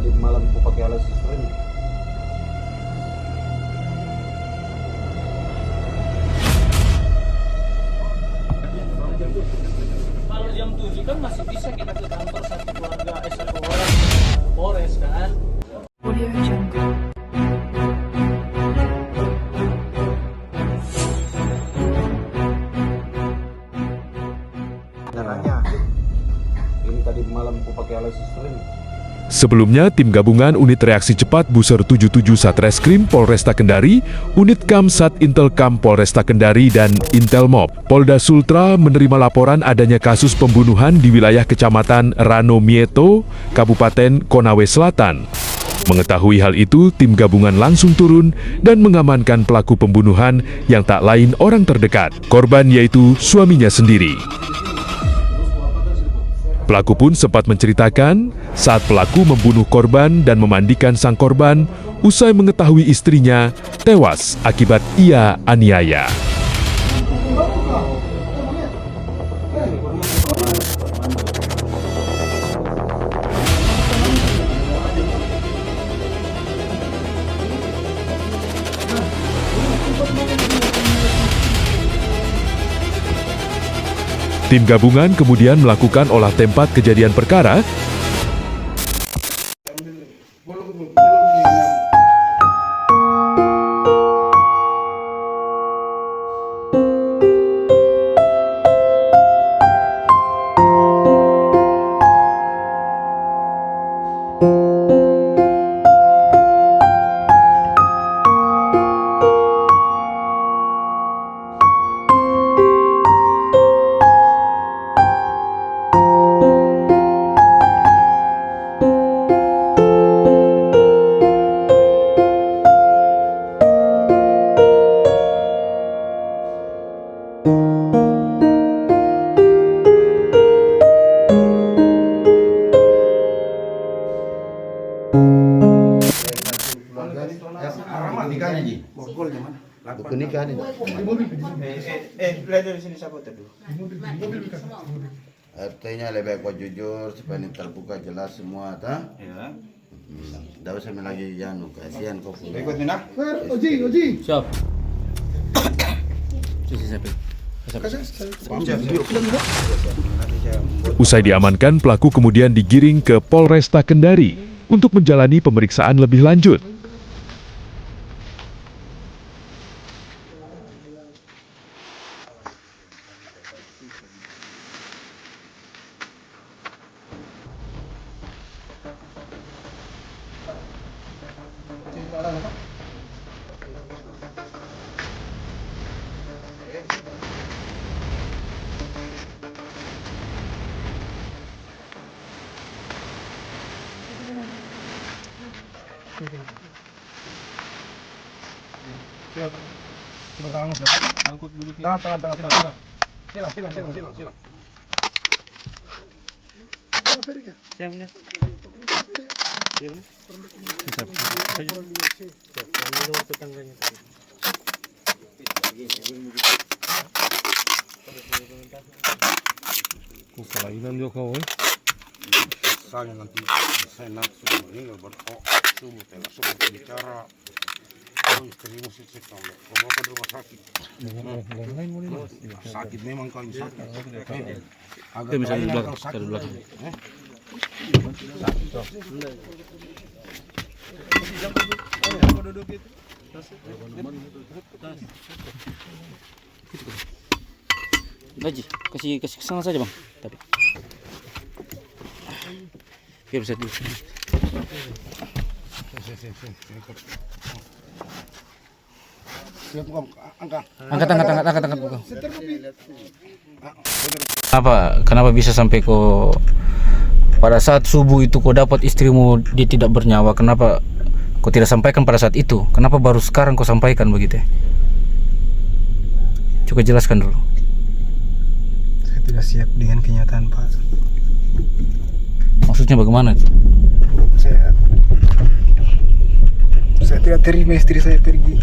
tadi malam aku pakai alat suster ini. Kalau jam 7 kan masih bisa kita ke kantor satu keluarga, satu orang Polres kan. Audio Jungle. Caranya ini tadi malam aku pakai alat suster ini. Sebelumnya, tim gabungan Unit Reaksi Cepat Buser 77 Satreskrim Polresta Kendari, Unit Kamsat Intelkam Polresta Kendari, dan Intelmob Polda Sultra menerima laporan adanya kasus pembunuhan di wilayah Kecamatan Ranomieto, Kabupaten Konawe Selatan. Mengetahui hal itu, tim gabungan langsung turun dan mengamankan pelaku pembunuhan yang tak lain orang terdekat. Korban yaitu suaminya sendiri. Pelaku pun sempat menceritakan saat pelaku membunuh korban dan memandikan sang korban usai mengetahui istrinya tewas akibat ia aniaya. Tim gabungan kemudian melakukan olah tempat kejadian perkara. Buku nikah ini. Lihat dari sini siapa tadi? Artinya lebih baik kau jujur supaya ini terbuka jelas semua, ta? Ya. Tidak usah lagi Janu, kasihan kau punya. Ikut Nina. Oji. Siap. Sisi sampai. Usai diamankan, pelaku kemudian digiring ke Polresta Kendari untuk menjalani pemeriksaan lebih lanjut. Angkut dulu. Tengah. Silang. Kelainan juga kau, Misalnya nanti saya nafsu meninggal berkok, semua tengah semua bicara. Oh, istrimu sih kau bawa ke rumah sakit. Sakit memang kau ini sakit. Agak misalnya lain belakang, sakit. dari belakang. Sakit toh. Haji, kasih kesana saja bang. Tadi. Biar bisa di. Siap kau, angkat. Angkat bukan. Kenapa bisa sampai kau pada saat subuh itu kau dapat istrimu dia tidak bernyawa? Kenapa kau tidak sampaikan pada saat itu? Kenapa baru sekarang kau sampaikan begitu? Coba jelaskan dulu. Saya tidak siap dengan kenyataan, Pak. Maksudnya bagaimana itu? Saya tidak terima istri saya pergi.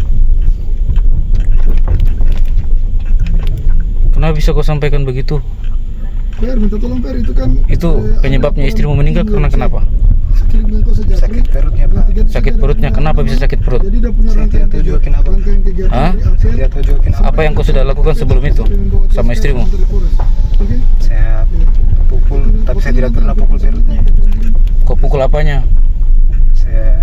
Kenapa bisa kau sampaikan begitu? Per, minta tolong Per, itu kan Itu penyebabnya istrimu meninggal karena kenapa? sakit sakit perutnya. Kenapa bisa sakit perut? Saya tidak tahu juga kenapa. Hah? Saya tidak tahu juga kenapa. Apa yang kau sudah lakukan sebelum itu sama istrimu? Saya pukul, tapi saya tidak pernah pukul perutnya. Kau pukul apanya? Saya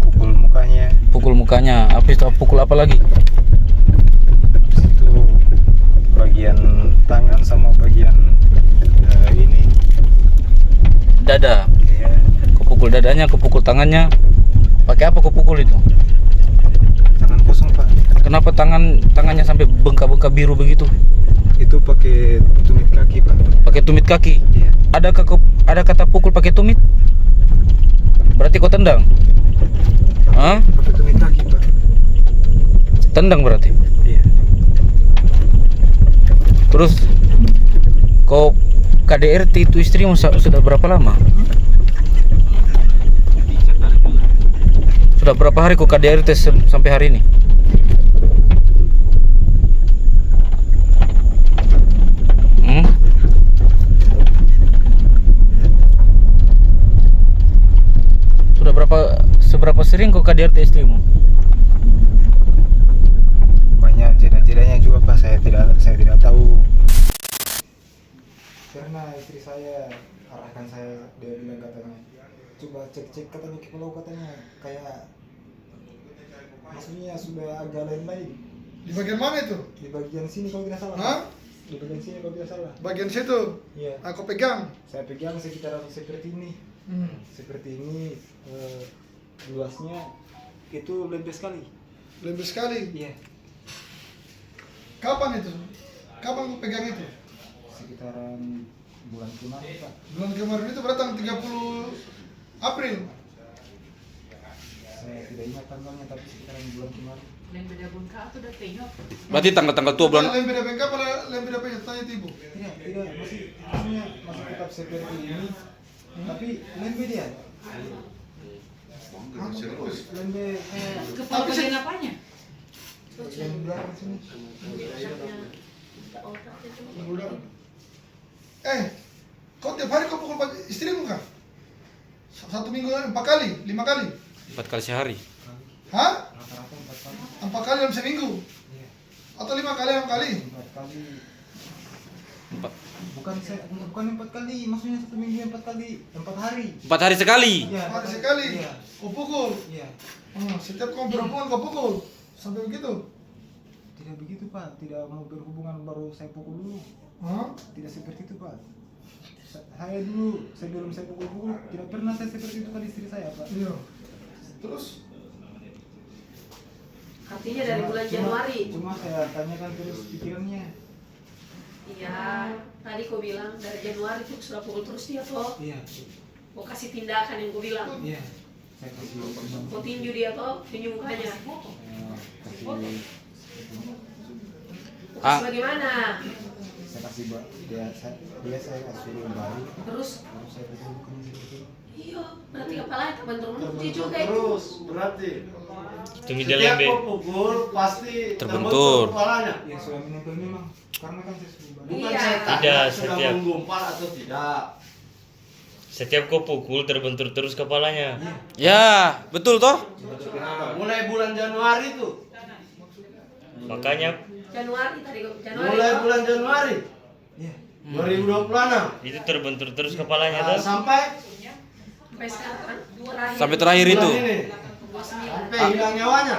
pukul mukanya. Pukul mukanya. Habis itu pukul apa lagi? Habis itu bagian tangan sama bagian ini. Dada. Ya, Kau pukul dadanya, kau pukul tangannya. Pakai apa kau pukul itu? tangan kosong Pak. Kenapa tangannya sampai bengkak-bengkak biru begitu? Itu pakai tumit kaki Pak. Pakai tumit kaki. Iya. Ada kata pukul pakai tumit? Berarti kau tendang? Hah? Pakai tumit kaki Pak. Tendang berarti. Iya. Terus kau KDRT itu istrimu sudah berapa lama? Sudah berapa hari kau KDRT sampai hari ini? Seberapa sering kau KDRT istrimu? Banyak jeda-jedanya juga Pak. Saya tidak tahu. Karena istri saya arahkan saya, dia bilang katanya, coba cek katanya ke pulau katanya, kayak maksudnya sudah agak lain-lain. Di bagian mana itu? Di bagian sini kalau tidak salah. Hah? Di bagian sini kalau tidak salah. Bagian situ. Iya. Aku pegang. Saya pegang sekitar seperti ini. Seperti ini, luasnya itu lembek sekali. Lebih sekali. Iya. Kapan itu? Kapan aku pegang itu? Sekitaran bulan kemarin Pak. Bulan kemarin itu berarti tanggal 30 April. Saya tidak ingat tanggalnya, tapi sekitaran bulan kemarin. Berarti tanggal-tanggal tua bulan. Lembih dah bengkak pada lembih dah pengen tanya tibu. Tidak, maksudnya masih tetap seperti ini, tapi lembek dia. Aku terus. Lembek kayak Tapi Bagian apanya? yang belakang sini. Udah. Kau tiap hari kau pukul istrimu kah? 1 minggu 4 kali, 5 kali? 4 kali sehari. Hah? Rata-rata 4 kali. 4 kali dalam seminggu? Iya. Atau 5 kali, 6 kali? 4 kali. Empat. Bukan 4 kali, maksudnya 1 minggu 4 kali, 4 hari. 4 hari sekali. Iya. 4 hari sekali? Iya. Kau pukul? Iya. Setiap kau berhubungan kau pukul? Sampai begitu? Tidak begitu Pak, tidak mau berhubungan baru saya pukul dulu. Hah? Tidak seperti itu Pak. Saya dulu sebelum saya pukul tidak pernah saya seperti itu pada istri saya Pak. Iya. Terus? Artinya dari bulan Januari. Cuma saya tanyakan terus pikirannya. Iya, tadi kau bilang dari Januari tuh sudah pukul terus dia toh. Iya. Mau kasih tindakan yang kau bilang. Iya. Saya kasih Mau tinju dia toh, tinju mukanya. kasih Bagaimana? saya kasih dia saya kasih balik. Terus? Baru saya kasih bukannya seperti itu. Iya, berarti kepalanya terbentur juga itu. Terus berarti Cumi setiap kau pukul pasti Terbentur. kepalanya. Ya sudah menempel memang karena kan saya sudah balik. Bukan Iya. saya tanya Tidak, sudah setiap- menggumpal atau tidak. Setiap kau pukul terbentur terus kepalanya. Ya, betul toh? Kenapa? Mulai bulan Januari tuh. Makanya Januari tadi kau Januari. Mulai toh? bulan Januari Iya. 2026 itu terbentur terus kepalanya Nah, tuh. sampai Sampai sekarang terakhir. Sampai terakhir itu. bulan ini 29. sampai hilang nyawanya.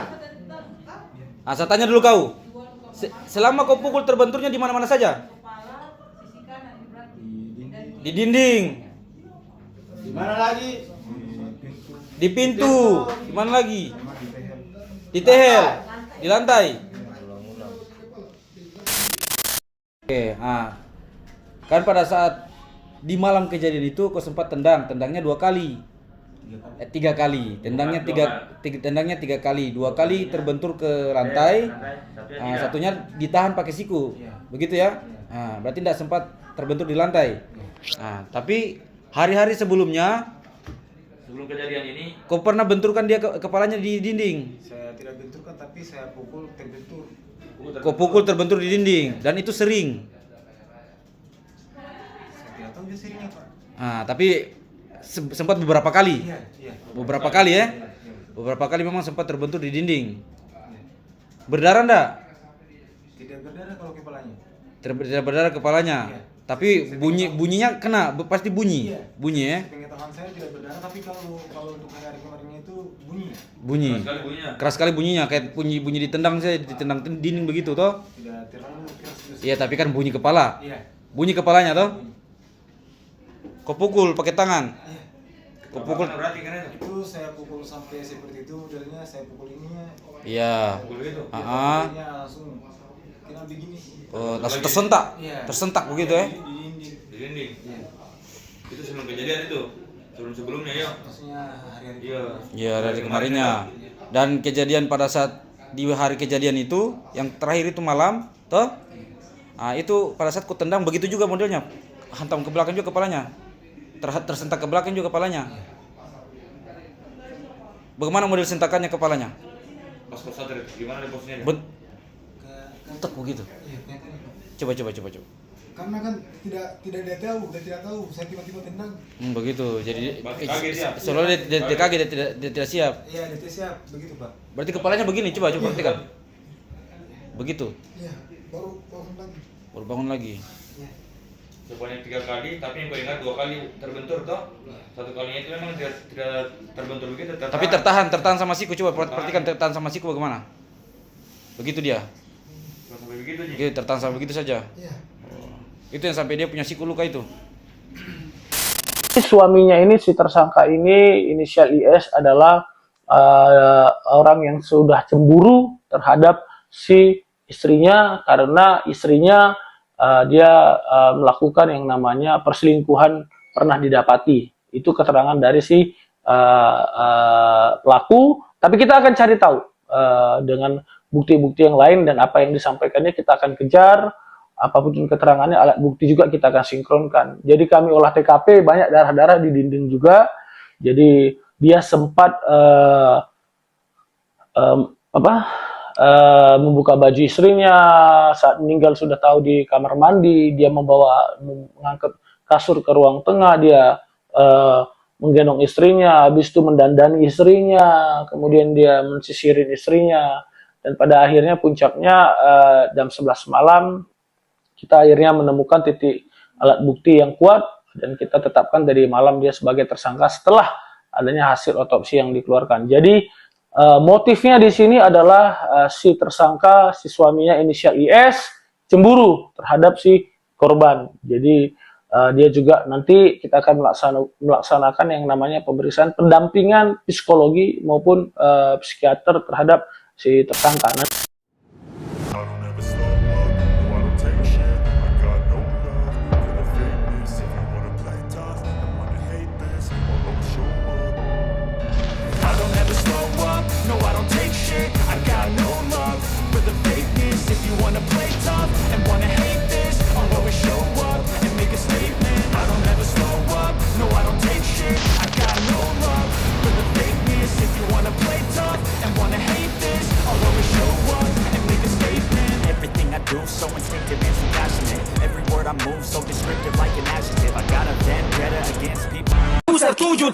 Ah, saya tanya dulu kau. Selama kau pukul terbenturnya di mana-mana saja? Di dinding, Di mana lagi? di pintu, di mana lagi? Di tehel, di lantai. Oke, kan pada saat di malam kejadian itu kau sempat tendangnya 2 kali, 3 kali, tendangnya 3 kali, 2 kali terbentur ke lantai, satunya ditahan pakai siku, begitu ya? Berarti tidak sempat terbentur di lantai. Tapi hari-hari sebelumnya, Sebelum kejadian ini kau pernah benturkan dia kepalanya di dinding. Saya tidak benturkan tapi saya pukul terbentur. Kau pukul terbentur di dinding dan itu sering. Saya tidak tahu dia seringnya Pak. Tapi sempat beberapa kali. Iya, iya. Beberapa kali ya. Beberapa kali memang sempat terbentur di dinding. Berdarah enggak? Tidak berdarah kalau kepalanya. Tidak berdarah kepalanya. Iya. Tapi bunyinya kena, pasti bunyi. Iya. Bunyi ya. Pengetahuan saya tidak berdarah, tapi kalau untuk hari kemarinnya itu bunyi. Bunyi. Keras sekali bunyinya, kayak bunyi ditendang saya, ditendang dinding begitu toh? Tidak terlalu keras. Iya, tapi kan bunyi kepala. Iya. Bunyi kepalanya toh? Kau pukul pakai tangan. Iya. Kau pukul. Itu saya pukul sampai seperti itu, modelnya saya pukul ininya. Iya. Modelnya langsung kena begini. Oh, langsung tersentak. Iya. Tersentak begitu ya. Di dinding. Iya. Itu sebelum kejadian itu. Sebelumnya ya. Maksudnya hari-hari. Iya. Iya, dari kemarinnya. Dan kejadian pada saat di hari kejadian itu, yang terakhir itu malam, toh? Ah, itu pada saat ku tendang begitu juga modelnya. Hantam ke belakang juga kepalanya. Tersentak ke belakang juga kepalanya. Bagaimana model sentakannya kepalanya? Pas sadar gimana posisinya? Bentuk begitu. Iya, kelihatannya. Coba. Karena kan tidak tahu, saya tiba-tiba tendang. Begitu. Jadi Kaget dia. soalnya dia kaget, dia tidak siap. Iya, dia siap begitu, Pak. Berarti kepalanya begini, coba perhatikan. Begitu. Iya, baru bangun lagi. Baru bangun lagi. Iya. Sebanyak 3 kali, tapi yang kau ingat 2 kali terbentur toh? 1 kalinya itu memang tidak terbentur begitu. Tapi tertahan sama siku, coba perhatikan tertahan sama siku bagaimana. Begitu dia. Sampai begitu Ji. Oke, tertahan sama begitu saja. Iya. Itu yang sampai dia punya siku luka itu. Suaminya ini, si tersangka ini, inisial IS adalah orang yang sudah cemburu terhadap si istrinya karena istrinya dia melakukan yang namanya perselingkuhan pernah didapati. Itu keterangan dari si pelaku. Tapi kita akan cari tahu dengan bukti-bukti yang lain dan apa yang disampaikannya kita akan kejar. Apapun keterangannya, alat bukti juga kita akan sinkronkan. Jadi kami olah TKP, banyak darah-darah di dinding juga. Jadi dia sempat membuka baju istrinya saat meninggal, sudah tahu di kamar mandi. Dia mengangkat kasur ke ruang tengah, dia menggendong istrinya, habis itu mendandani istrinya, kemudian dia mensisirin istrinya, dan pada akhirnya puncaknya jam 11 malam kita akhirnya menemukan titik alat bukti yang kuat dan kita tetapkan dari malam dia sebagai tersangka setelah adanya hasil otopsi yang dikeluarkan. Jadi motifnya di sini adalah si tersangka, si suaminya inisial IS cemburu terhadap si korban. Jadi dia juga nanti kita akan melaksanakan yang namanya pemeriksaan pendampingan psikologi maupun psikiater terhadap si tersangka. So instinctive and so passionate. Every word I move so descriptive like an adjective. I got a vendetta against people. Pusat tujuh.